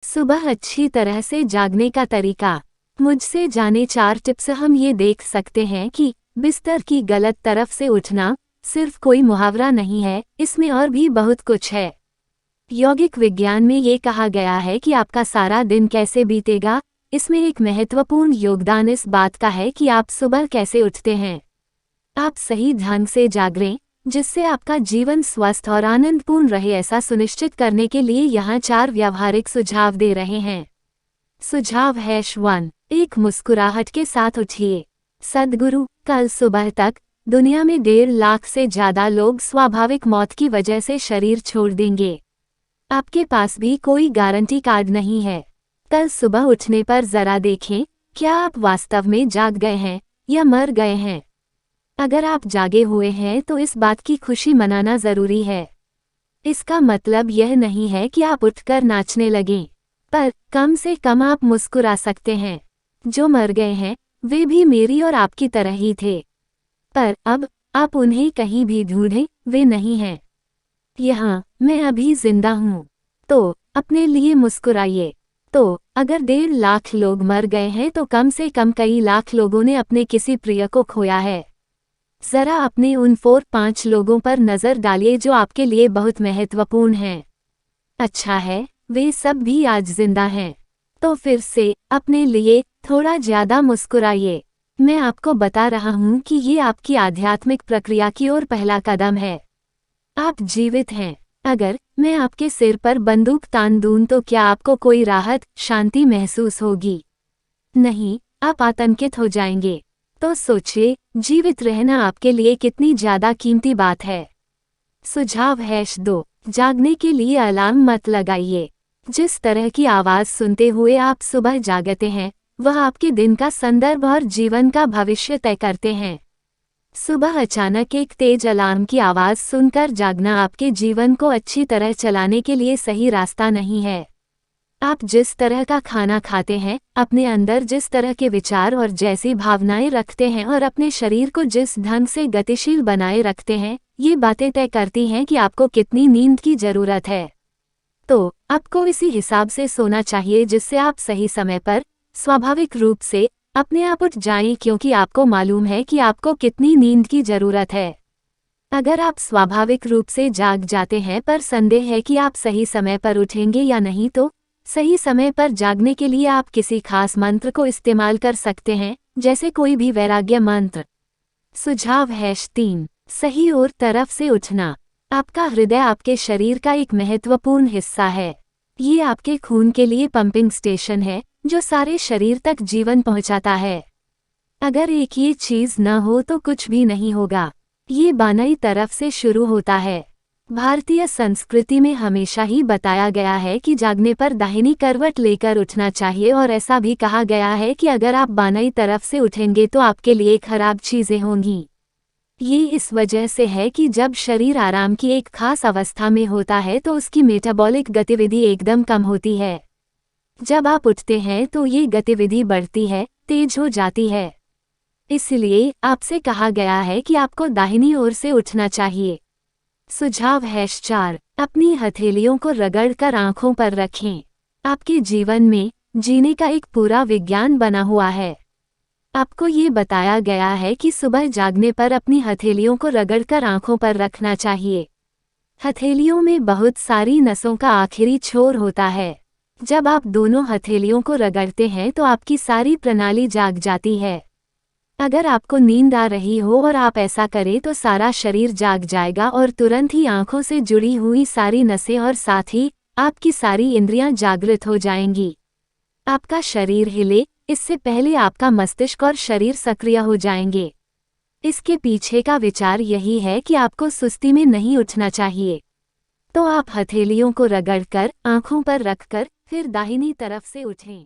सुबह अच्छी तरह से जागने का तरीका। मुझसे जाने 4 टिप्स। हम ये देख सकते हैं कि बिस्तर की गलत तरफ से उठना सिर्फ कोई मुहावरा नहीं है, इसमें और भी बहुत कुछ है। यौगिक विज्ञान में ये कहा गया है कि आपका सारा दिन कैसे बीतेगा, इसमें एक महत्वपूर्ण योगदान इस बात का है कि आप सुबह कैसे उठते हैं। आप सही ढंग से जागें, जिससे आपका जीवन स्वस्थ और आनंदपूर्ण रहे, ऐसा सुनिश्चित करने के लिए यहाँ 4 व्यावहारिक सुझाव दे रहे हैं। सुझाव है 1। एक मुस्कुराहट के साथ उठिए। सद्गुरु, कल सुबह तक दुनिया में 1.5 लाख से ज्यादा लोग स्वाभाविक मौत की वजह से शरीर छोड़ देंगे। आपके पास भी कोई गारंटी कार्ड नहीं है। कल सुबह उठने पर जरा देखें, क्या आप वास्तव में जाग गए हैं या मर गए हैं। अगर आप जागे हुए हैं तो इस बात की खुशी मनाना जरूरी है। इसका मतलब यह नहीं है कि आप उठकर नाचने लगें, पर कम से कम आप मुस्कुरा सकते हैं। जो मर गए हैं वे भी मेरी और आपकी तरह ही थे, पर अब आप उन्हें कहीं भी ढूंढें, वे नहीं हैं। यहाँ मैं अभी जिंदा हूँ, तो अपने लिए मुस्कुराइए। तो अगर 1.5 लाख लोग मर गए हैं तो कम से कम कई लाख लोगों ने अपने किसी प्रिय को खोया है। जरा अपने उन 4-5 लोगों पर नजर डालिए जो आपके लिए बहुत महत्वपूर्ण हैं। अच्छा है, वे सब भी आज जिंदा हैं। तो फिर से अपने लिए थोड़ा ज्यादा मुस्कुराइए। मैं आपको बता रहा हूँ कि ये आपकी आध्यात्मिक प्रक्रिया की ओर पहला कदम है। आप जीवित हैं। अगर मैं आपके सिर पर बंदूक तान दूं तो क्या आपको कोई राहत, शांति महसूस होगी? नहीं, आप आतंकित हो जाएंगे। तो सोचिए, जीवित रहना आपके लिए कितनी ज्यादा कीमती बात है। सुझाव है 2। जागने के लिए अलार्म मत लगाइए। जिस तरह की आवाज सुनते हुए आप सुबह जागते हैं, वह आपके दिन का संदर्भ और जीवन का भविष्य तय करते हैं। सुबह अचानक एक तेज अलार्म की आवाज सुनकर जागना आपके जीवन को अच्छी तरह चलाने के लिए सही रास्ता नहीं है। आप जिस तरह का खाना खाते हैं, अपने अंदर जिस तरह के विचार और जैसी भावनाएं रखते हैं और अपने शरीर को जिस ढंग से गतिशील बनाए रखते हैं, ये बातें तय करती हैं कि आपको कितनी नींद की जरूरत है। तो आपको इसी हिसाब से सोना चाहिए जिससे आप सही समय पर स्वाभाविक रूप से अपने आप उठ जाएं, क्योंकि आपको मालूम है कि आपको कितनी नींद की जरूरत है। अगर आप स्वाभाविक रूप से जाग जाते हैं पर संदेह है कि आप सही समय पर उठेंगे या नहीं, तो सही समय पर जागने के लिए आप किसी खास मंत्र को इस्तेमाल कर सकते हैं, जैसे कोई भी वैराग्य मंत्र। सुझाव है 3। सही ओर तरफ से उठना। आपका हृदय आपके शरीर का एक महत्वपूर्ण हिस्सा है। ये आपके खून के लिए पंपिंग स्टेशन है जो सारे शरीर तक जीवन पहुंचाता है। अगर एक ये चीज न हो तो कुछ भी नहीं होगा। ये बाईं तरफ से शुरू होता है। भारतीय संस्कृति में हमेशा ही बताया गया है कि जागने पर दाहिनी करवट लेकर उठना चाहिए, और ऐसा भी कहा गया है कि अगर आप बाईं तरफ से उठेंगे तो आपके लिए खराब चीजें होंगी। ये इस वजह से है कि जब शरीर आराम की एक खास अवस्था में होता है तो उसकी मेटाबॉलिक गतिविधि एकदम कम होती है। जब आप उठते हैं तो ये गतिविधि बढ़ती है, तेज हो जाती है। इसलिए आपसे कहा गया है कि आपको दाहिनी ओर से उठना चाहिए। सुझाव है 4। अपनी हथेलियों को रगड़कर आंखों पर रखें। आपके जीवन में जीने का एक पूरा विज्ञान बना हुआ है। आपको ये बताया गया है कि सुबह जागने पर अपनी हथेलियों को रगड़कर आंखों पर रखना चाहिए। हथेलियों में बहुत सारी नसों का आखिरी छोर होता है। जब आप दोनों हथेलियों को रगड़ते हैं तो आपकी सारी प्रणाली जाग जाती है। अगर आपको नींद आ रही हो और आप ऐसा करें तो सारा शरीर जाग जाएगा और तुरंत ही आंखों से जुड़ी हुई सारी नसें और साथ ही आपकी सारी इंद्रियां जागृत हो जाएंगी। आपका शरीर हिले, इससे पहले आपका मस्तिष्क और शरीर सक्रिय हो जाएंगे। इसके पीछे का विचार यही है कि आपको सुस्ती में नहीं उठना चाहिए। तो आप हथेलियों को रगड़कर आंखों पर रखकर फिर दाहिनी तरफ से उठें।